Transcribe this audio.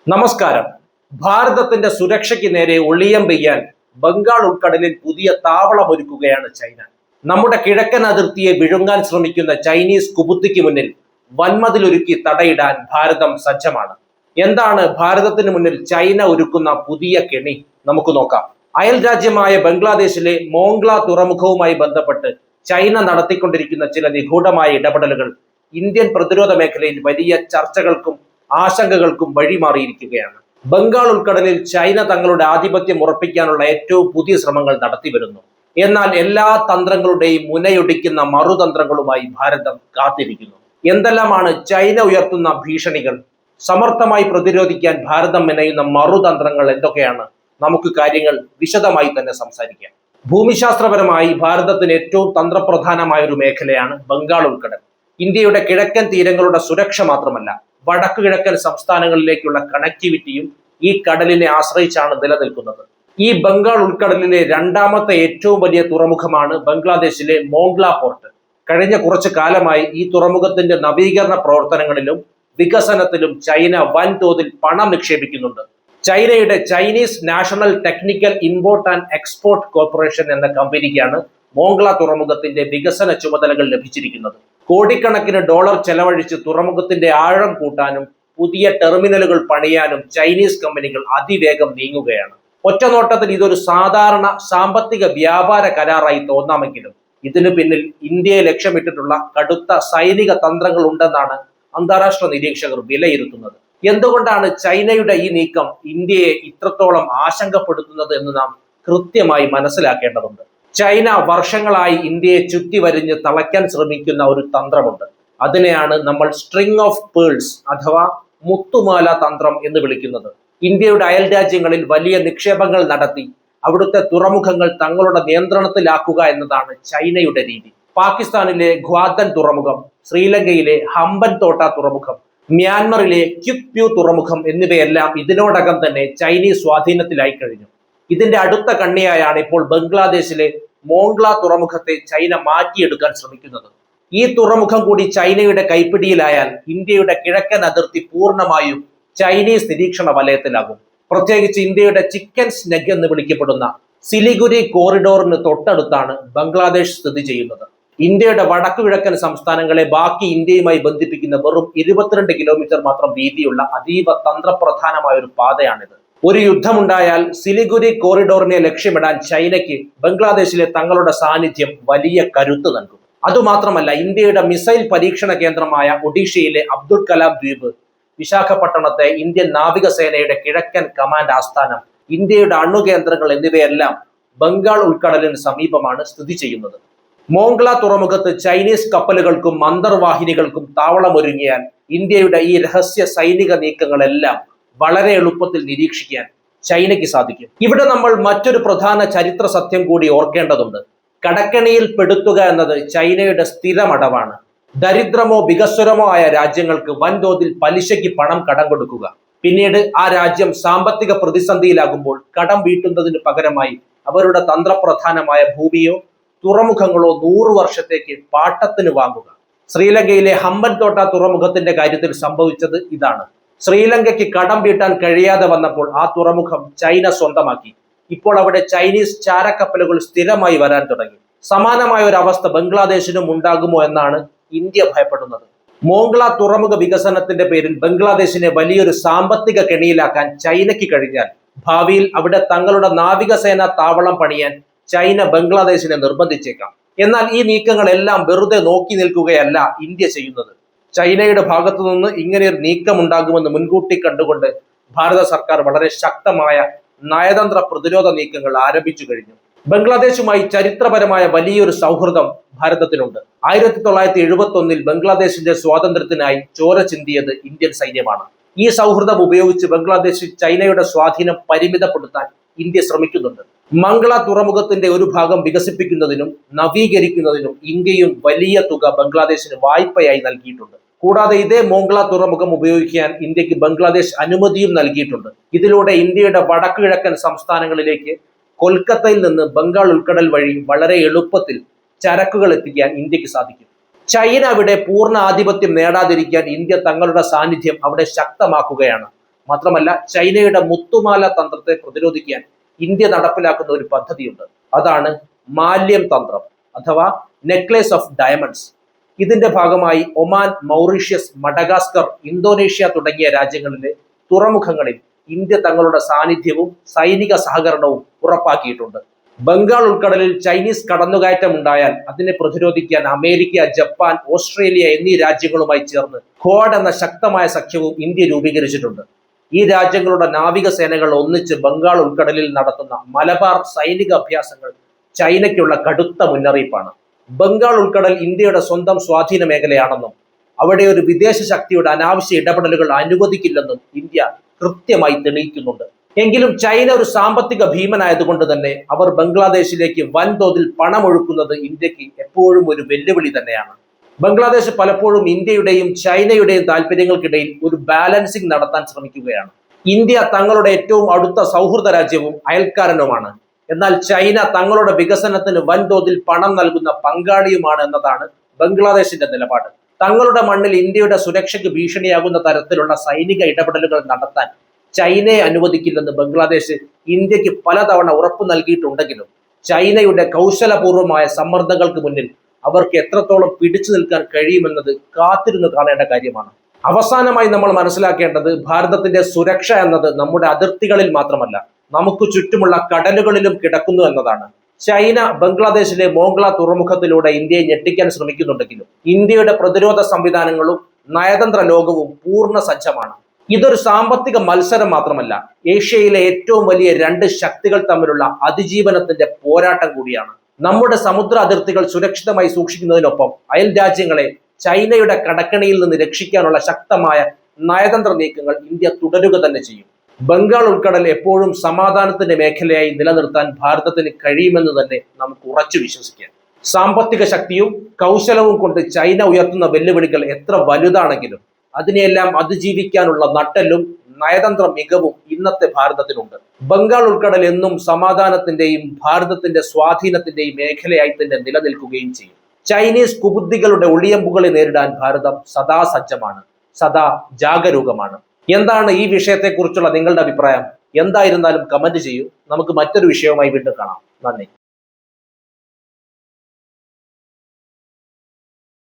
നമസ്കാരം. ഭാരതത്തിന്റെ സുരക്ഷയ്ക്ക് നേരെ ഒളിയം പെയ്യാൻ ബംഗാൾ ഉൾക്കടലിൽ പുതിയ താവളമൊരുക്കുകയാണ് ചൈന. നമ്മുടെ കിഴക്കൻ അതിർത്തിയെ വിഴുങ്ങാൻ ശ്രമിക്കുന്ന ചൈനീസ് കുബുദ്ധിക്ക് മുന്നിൽ വൻമതിലൊരുക്കി തടയിടാൻ ഭാരതം സജ്ജമാണ്. എന്താണ് ഭാരതത്തിന് മുന്നിൽ ചൈന ഒരുക്കുന്ന പുതിയ കെണി? നമുക്ക് നോക്കാം. അയൽ രാജ്യമായ ബംഗ്ലാദേശിലെ മോംഗ്ല തുറമുഖവുമായി ബന്ധപ്പെട്ട് ചൈന നടത്തിക്കൊണ്ടിരിക്കുന്ന ചില നിഗൂഢമായ ഇടപെടലുകൾ ഇന്ത്യൻ പ്രതിരോധ മേഖലയിൽ വലിയ ചർച്ചകൾക്കും ആശങ്കകൾക്കും വഴിമാറിയിരിക്കുകയാണ്. ബംഗാൾ ഉൾക്കടലിൽ ചൈന തങ്ങളുടെ ആധിപത്യം ഉറപ്പിക്കാനുള്ള ഏറ്റവും പുതിയ ശ്രമങ്ങൾ നടത്തിവരുന്നു. എന്നാൽ എല്ലാ തന്ത്രങ്ങളുടെയും മുനയൊടിക്കുന്ന മറുതന്ത്രങ്ങളുമായി ഭാരതം കാത്തിരിക്കുന്നു. എന്തെല്ലാമാണ് ചൈന ഉയർത്തുന്ന ഭീഷണികൾ? സമർത്ഥമായി പ്രതിരോധിക്കാൻ ഭാരതം മെനയുന്ന മറുതന്ത്രങ്ങൾ എന്തൊക്കെയാണ്? നമുക്ക് കാര്യങ്ങൾ വിശദമായി തന്നെ സംസാരിക്കാം. ഭൂമിശാസ്ത്രപരമായി ഭാരതത്തിന് ഏറ്റവും തന്ത്രപ്രധാനമായ ഒരു മേഖലയാണ് ബംഗാൾ ഉൾക്കടൽ. ഇന്ത്യയുടെ കിഴക്കൻ തീരങ്ങളുടെ സുരക്ഷ മാത്രമല്ല, വടക്കു കിഴക്കൻ സംസ്ഥാനങ്ങളിലേക്കുള്ള കണക്ടിവിറ്റിയും ഈ കടലിനെ ആശ്രയിച്ചാണ് നിലനിൽക്കുന്നത്. ഈ ബംഗാൾ ഉൾക്കടലിലെ രണ്ടാമത്തെ ഏറ്റവും വലിയ തുറമുഖമാണ് ബംഗ്ലാദേശിലെ മോംഗ്ല പോർട്ട്. കഴിഞ്ഞ കുറച്ചു കാലമായി ഈ തുറമുഖത്തിന്റെ നവീകരണ പ്രവർത്തനങ്ങളിലും വികസനത്തിലും ചൈന വൻതോതിൽ പണം നിക്ഷേപിക്കുന്നുണ്ട്. ചൈനയുടെ Chinese national technical import and export corporation എന്ന കമ്പനിക്കാണ് മോംഗ്ല തുറമുഖത്തിന്റെ വികസന ചുമതലകൾ ലഭിച്ചിരിക്കുന്നത്. കോടിക്കണക്കിന് ഡോളർ ചെലവഴിച്ച് തുറമുഖത്തിന്റെ ആഴം കൂട്ടാനും പുതിയ ടെർമിനലുകൾ പണിയാനും ചൈനീസ് കമ്പനികൾ അതിവേഗം നീങ്ങുകയാണ്. ഒറ്റനോട്ടത്തിൽ ഇതൊരു സാധാരണ സാമ്പത്തിക വ്യാപാര കരാറായി തോന്നാമെങ്കിലും ഇതിനു പിന്നിൽ ഇന്ത്യയെ ലക്ഷ്യമിട്ടിട്ടുള്ള കടുത്ത സൈനിക തന്ത്രങ്ങൾ ഉണ്ടെന്നാണ് അന്താരാഷ്ട്ര നിരീക്ഷകർ വിലയിരുത്തുന്നത്. എന്തുകൊണ്ടാണ് ചൈനയുടെ ഈ നീക്കം ഇന്ത്യയെ ഇത്രത്തോളം ആശങ്കപ്പെടുത്തുന്നത് എന്ന് നാം കൃത്യമായി മനസ്സിലാക്കേണ്ടതുണ്ട്. ചൈന വർഷങ്ങളായി ഇന്ത്യയെ ചുറ്റി വരിഞ്ഞ് തളയ്ക്കാൻ ശ്രമിക്കുന്ന ഒരു തന്ത്രമുണ്ട്. അതിനെയാണ് നമ്മൾ സ്ട്രിംഗ് ഓഫ് പേൾസ് അഥവാ മുത്തുമാല തന്ത്രം എന്ന് വിളിക്കുന്നത്. ഇന്ത്യയുടെ അയൽ രാജ്യങ്ങളിൽ വലിയ നിക്ഷേപങ്ങൾ നടത്തി അവിടുത്തെ തുറമുഖങ്ങൾ തങ്ങളുടെ നിയന്ത്രണത്തിലാക്കുക എന്നതാണ് ചൈനയുടെ രീതി. പാകിസ്ഥാനിലെ ഗ്വാദൻ തുറമുഖം, ശ്രീലങ്കയിലെ ഹമ്പൻ തോട്ട തുറമുഖം, മ്യാൻമറിലെ ക്യുക് പ്യൂ തുറമുഖം എന്നിവയെല്ലാം ഇതിനോടകം തന്നെ ചൈനീസ് സ്വാധീനത്തിലായി കഴിഞ്ഞു. ഇതിന്റെ അടുത്ത കണ്ണിയായാണ് ഇപ്പോൾ ബംഗ്ലാദേശിലെ മോംഗ്ല തുറമുഖത്തെ ചൈന മാറ്റിയെടുക്കാൻ ശ്രമിക്കുന്നത്. ഈ തുറമുഖം കൂടി ചൈനയുടെ കൈപ്പിടിയിലായാൽ ഇന്ത്യയുടെ കിഴക്കൻ അതിർത്തി പൂർണ്ണമായും ചൈനീസ് നിരീക്ഷണ വലയത്തിലാകും. പ്രത്യേകിച്ച് ഇന്ത്യയുടെ ചിക്കൻ സ്നെഗ് എന്ന് വിളിക്കപ്പെടുന്ന സിലിഗുരി കോറിഡോറിന് തൊട്ടടുത്താണ് ബംഗ്ലാദേശ് സ്ഥിതി ചെയ്യുന്നത്. ഇന്ത്യയുടെ വടക്കു കിഴക്കൻ സംസ്ഥാനങ്ങളെ ബാക്കി ഇന്ത്യയുമായി ബന്ധിപ്പിക്കുന്ന വെറും 22 കിലോമീറ്റർ മാത്രം വീതിയുള്ള അതീവ തന്ത്രപ്രധാനമായ ഒരു പാതയാണിത്. ഒരു യുദ്ധമുണ്ടായാൽ സിലിഗുരി കോറിഡോറിനെ ലക്ഷ്യമിടാൻ ചൈനയ്ക്ക് ബംഗ്ലാദേശിലെ തങ്ങളുടെ സാന്നിധ്യം വലിയ കരുത്ത് നൽകും. അതുമാത്രമല്ല, ഇന്ത്യയുടെ മിസൈൽ പരീക്ഷണ കേന്ദ്രമായ ഒഡീഷയിലെ അബ്ദുൽ കലാം ദ്വീപ്, വിശാഖപട്ടണത്തെ ഇന്ത്യൻ നാവികസേനയുടെ കിഴക്കൻ കമാൻഡ് ആസ്ഥാനം, ഇന്ത്യയുടെ അണുകേന്ദ്രങ്ങൾ എന്നിവയെല്ലാം ബംഗാൾ ഉൾക്കടലിന് സമീപമാണ് സ്ഥിതി ചെയ്യുന്നത്. മോംഗ്ല തുറമുഖത്ത് ചൈനീസ് കപ്പലുകൾക്കും അന്തർവാഹിനികൾക്കും താവളമൊരുങ്ങിയാൽ ഇന്ത്യയുടെ ഈ രഹസ്യ സൈനിക നീക്കങ്ങളെല്ലാം വളരെ എളുപ്പത്തിൽ നിരീക്ഷിക്കാൻ ചൈനയ്ക്ക് സാധിക്കും. ഇവിടെ നമ്മൾ മറ്റൊരു പ്രധാന ചരിത്ര സത്യം കൂടി ഓർക്കേണ്ടതുണ്ട്. കടക്കെണിയിൽ പെടുത്തുക എന്നത് ചൈനയുടെ സ്ഥിരമടവാണ്. ദരിദ്രമോ വികസ്വരമോ ആയ രാജ്യങ്ങൾക്ക് വൻതോതിൽ പലിശയ്ക്ക് പണം കടം കൊടുക്കുക, പിന്നീട് ആ രാജ്യം സാമ്പത്തിക പ്രതിസന്ധിയിലാകുമ്പോൾ കടം വീട്ടുന്നതിന് പകരമായി അവരുടെ തന്ത്രപ്രധാനമായ ഭൂമിയോ തുറമുഖങ്ങളോ 100 വർഷത്തേക്ക് പാട്ടത്തിന് വാങ്ങുക. ശ്രീലങ്കയിലെ ഹമ്പൻ തോട്ട തുറമുഖത്തിന്റെ കാര്യത്തിൽ സംഭവിച്ചത് ഇതാണ്. ശ്രീലങ്കയ്ക്ക് കടം വീട്ടാൻ കഴിയാതെ വന്നപ്പോൾ ആ തുറമുഖം ചൈന സ്വന്തമാക്കി. ഇപ്പോൾ അവിടെ ചൈനീസ് ചാരക്കപ്പലുകൾ സ്ഥിരമായി വരാൻ തുടങ്ങി. സമാനമായ ഒരു അവസ്ഥ ബംഗ്ലാദേശിനും ഉണ്ടാകുമോ എന്നാണ് ഇന്ത്യ ഭയപ്പെടുന്നത്. മോംഗ്ല തുറമുഖ വികസനത്തിന്റെ പേരിൽ ബംഗ്ലാദേശിനെ വലിയൊരു സാമ്പത്തിക കെണിയിലാക്കാൻ ചൈനയ്ക്ക് കഴിഞ്ഞാൽ ഭാവിയിൽ അവിടെ തങ്ങളുടെ നാവികസേന താവളം പണിയാൻ ചൈന ബംഗ്ലാദേശിനെ നിർബന്ധിച്ചേക്കാം. എന്നാൽ ഈ നീക്കങ്ങളെല്ലാം വെറുതെ നോക്കി നിൽക്കുകയല്ല ഇന്ത്യ ചെയ്യുന്നത്. ചൈനയുടെ ഭാഗത്തു നിന്ന് ഇങ്ങനെ ഒരു നീക്കം ഉണ്ടാകുമെന്ന് മുൻകൂട്ടി കണ്ടുകൊണ്ട് ഭാരത സർക്കാർ വളരെ ശക്തമായ നയതന്ത്ര പ്രതിരോധ നീക്കങ്ങൾ ആരംഭിച്ചു കഴിഞ്ഞു. ബംഗ്ലാദേശുമായി ചരിത്രപരമായ വലിയൊരു സൗഹൃദം ഭാരതത്തിനുണ്ട്. 1971 ബംഗ്ലാദേശിന്റെ സ്വാതന്ത്ര്യത്തിനായി ചോര ചിന്തിയത് ഇന്ത്യൻ സൈന്യമാണ്. ഈ സൗഹൃദം ഉപയോഗിച്ച് ബംഗ്ലാദേശിൽ ചൈനയുടെ സ്വാധീനം പരിമിതപ്പെടുത്താൻ ഇന്ത്യ ശ്രമിക്കുന്നുണ്ട്. മംഗള തുറമുഖത്തിന്റെ ഒരു ഭാഗം വികസിപ്പിക്കുന്നതിനും നവീകരിക്കുന്നതിനും ഇന്ത്യയും വലിയ തുക ബംഗ്ലാദേശിന് വായ്പയായി നൽകിയിട്ടുണ്ട്. കൂടാതെ ഇതേ മോംഗ്ല തുറമുഖം ഉപയോഗിക്കാൻ ഇന്ത്യക്ക് ബംഗ്ലാദേശ് അനുമതിയും നൽകിയിട്ടുണ്ട്. ഇതിലൂടെ ഇന്ത്യയുടെ വടക്കു കിഴക്കൻ സംസ്ഥാനങ്ങളിലേക്ക് കൊൽക്കത്തയിൽ നിന്ന് ബംഗാൾ ഉൾക്കടൽ വഴി വളരെ എളുപ്പത്തിൽ ചരക്കുകൾ എത്തിക്കാൻ ഇന്ത്യക്ക് സാധിക്കും. ചൈന അവിടെ പൂർണ്ണ ആധിപത്യം നേടാതിരിക്കാൻ ഇന്ത്യ തങ്ങളുടെ സാന്നിധ്യം അവിടെ ശക്തമാക്കുകയാണ്. മാത്രമല്ല ചൈനയുടെ മുത്തുമാല തന്ത്രത്തെ പ്രതിരോധിക്കാൻ ഇന്ത്യ നടപ്പിലാക്കുന്ന ഒരു പദ്ധതിയുണ്ട്. അതാണ് മാല്യം തന്ത്രം അഥവാ നെക്ലേസ് ഓഫ് ഡയമണ്ട്സ്. ഇതിന്റെ ഭാഗമായി ഒമാൻ, മൗറീഷ്യസ്, മഡഗാസ്കർ, ഇന്തോനേഷ്യ തുടങ്ങിയ രാജ്യങ്ങളിലെ തുറമുഖങ്ങളിൽ ഇന്ത്യ തങ്ങളുടെ സാന്നിധ്യവും സൈനിക സഹകരണവും ഉറപ്പാക്കിയിട്ടുണ്ട്. ബംഗാൾ ഉൾക്കടലിൽ ചൈനീസ് കടന്നുകയറ്റം ഉണ്ടായാൽ അതിനെ പ്രതിരോധിക്കാൻ അമേരിക്ക, ജപ്പാൻ, ഓസ്ട്രേലിയ എന്നീ രാജ്യങ്ങളുമായി ചേർന്ന് ക്വാഡ് എന്ന ശക്തമായ സഖ്യവും ഇന്ത്യ രൂപീകരിച്ചിട്ടുണ്ട്. ഈ രാജ്യങ്ങളുടെ നാവികസേനകൾ ഒന്നിച്ച് ബംഗാൾ ഉൾക്കടലിൽ നടത്തുന്ന മലബാർ സൈനിക അഭ്യാസങ്ങൾ ചൈനയ്ക്കുള്ള കടുത്ത മുന്നറിയിപ്പാണ്. ബംഗാൾ ഉൾക്കടൽ ഇന്ത്യയുടെ സ്വന്തം സ്വാധീന മേഖലയാണെന്നും അവിടെ ഒരു വിദേശ ശക്തിയുടെ അനാവശ്യ ഇടപെടലുകൾ അനുവദിക്കില്ലെന്നും ഇന്ത്യ കൃത്യമായി തെളിയിക്കുന്നുണ്ട്. എങ്കിലും ചൈന ഒരു സാമ്പത്തിക ഭീമനായതുകൊണ്ട് തന്നെ അവർ ബംഗ്ലാദേശിലേക്ക് വൻതോതിൽ പണമൊഴുക്കുന്നത് ഇന്ത്യക്ക് എപ്പോഴും ഒരു വെല്ലുവിളി തന്നെയാണ്. ബംഗ്ലാദേശ് പലപ്പോഴും ഇന്ത്യയുടെയും ചൈനയുടെയും താല്പര്യങ്ങൾക്കിടയിൽ ഒരു ബാലൻസിംഗ് നടത്താൻ ശ്രമിക്കുകയാണ്. ഇന്ത്യ തങ്ങളുടെ ഏറ്റവും അടുത്ത സൗഹൃദ രാജ്യവും അയൽക്കാരനുമാണ്. എന്നാൽ ചൈന തങ്ങളുടെ വികസനത്തിന് വൻതോതിൽ പണം നൽകുന്ന പങ്കാളിയുമാണ് എന്നതാണ് ബംഗ്ലാദേശിന്റെ നിലപാട്. തങ്ങളുടെ മണ്ണിൽ ഇന്ത്യയുടെ സുരക്ഷയ്ക്ക് ഭീഷണിയാകുന്ന തരത്തിലുള്ള സൈനിക ഇടപെടലുകൾ നടത്താൻ ചൈനയെ അനുവദിക്കില്ലെന്ന് ബംഗ്ലാദേശ് ഇന്ത്യക്ക് പലതവണ ഉറപ്പു നൽകിയിട്ടുണ്ടെങ്കിലും ചൈനയുടെ കൗശലപൂർവമായ സമ്മർദ്ദങ്ങൾക്ക് മുന്നിൽ അവർക്ക് എത്രത്തോളം പിടിച്ചു നിൽക്കാൻ കഴിയുമെന്നത് കാത്തിരുന്ന് കാണേണ്ട കാര്യമാണ്. അവസാനമായി നമ്മൾ മനസ്സിലാക്കേണ്ടത് ഭാരതത്തിന്റെ സുരക്ഷ എന്നത് നമ്മുടെ അതിർത്തികളിൽ മാത്രമല്ല, നമുക്ക് ചുറ്റുമുള്ള കടലുകളിലും കിടക്കുന്നു എന്നതാണ്. ചൈന ബംഗ്ലാദേശിലെ മോംഗ്ല തുറമുഖത്തിലൂടെ ഇന്ത്യയെ ഞെട്ടിക്കാൻ ശ്രമിക്കുന്നുണ്ടെങ്കിലും ഇന്ത്യയുടെ പ്രതിരോധ സംവിധാനങ്ങളും നയതന്ത്ര ലോകവും പൂർണ്ണ സജ്ജമാണ്. ഇതൊരു സാമ്പത്തിക മത്സരം മാത്രമല്ല, ഏഷ്യയിലെ ഏറ്റവും വലിയ രണ്ട് ശക്തികൾ തമ്മിലുള്ള അതിജീവനത്തിന്റെ പോരാട്ടം കൂടിയാണ്. നമ്മുടെ സമുദ്ര അതിർത്തികൾ സുരക്ഷിതമായി സൂക്ഷിക്കുന്നതിനൊപ്പം അയൽ രാജ്യങ്ങളെ ചൈനയുടെ കടക്കണിയിൽ നിന്ന് രക്ഷിക്കാനുള്ള ശക്തമായ നയതന്ത്ര നീക്കങ്ങൾ ഇന്ത്യ തുടരുക തന്നെ ചെയ്യും. ബംഗാൾ ഉൾക്കടൽ എപ്പോഴും സമാധാനത്തിന്റെ മേഖലയായി നിലനിർത്താൻ ഭാരതത്തിന് കഴിയുമെന്ന് തന്നെ നമുക്ക് ഉറച്ചു വിശ്വസിക്കാം. സാമ്പത്തിക ശക്തിയും കൗശലവും കൊണ്ട് ചൈന ഉയർത്തുന്ന വെല്ലുവിളികൾ എത്ര വലുതാണെങ്കിലും അതിനെയെല്ലാം അതിജീവിക്കാനുള്ള നട്ടെല്ലും നയതന്ത്ര മികവും ഇന്നത്തെ ഭാരതത്തിനുണ്ട്. ബംഗാൾ ഉൾക്കടൽ എന്നും സമാധാനത്തിന്റെയും ഭാരതത്തിന്റെ സ്വാധീനത്തിന്റെയും മേഖലയായി തന്നെ നിലനിൽക്കുകയും ചെയ്യും. ചൈനീസ് കുബുദ്ധികളുടെ ഒളിയമ്പുകളെ നേരിടാൻ ഭാരതം സദാ സജ്ജമാണ്, സദാ ജാഗരൂകമാണ്. എന്താണ് ഈ വിഷയത്തെക്കുറിച്ചുള്ള നിങ്ങളുടെ അഭിപ്രായം? എന്തായിരുന്നാലും കമന്റ് ചെയ്യൂ. നമുക്ക് മറ്റൊരു വിഷയവുമായി വീണ്ടും കാണാം. നന്ദി.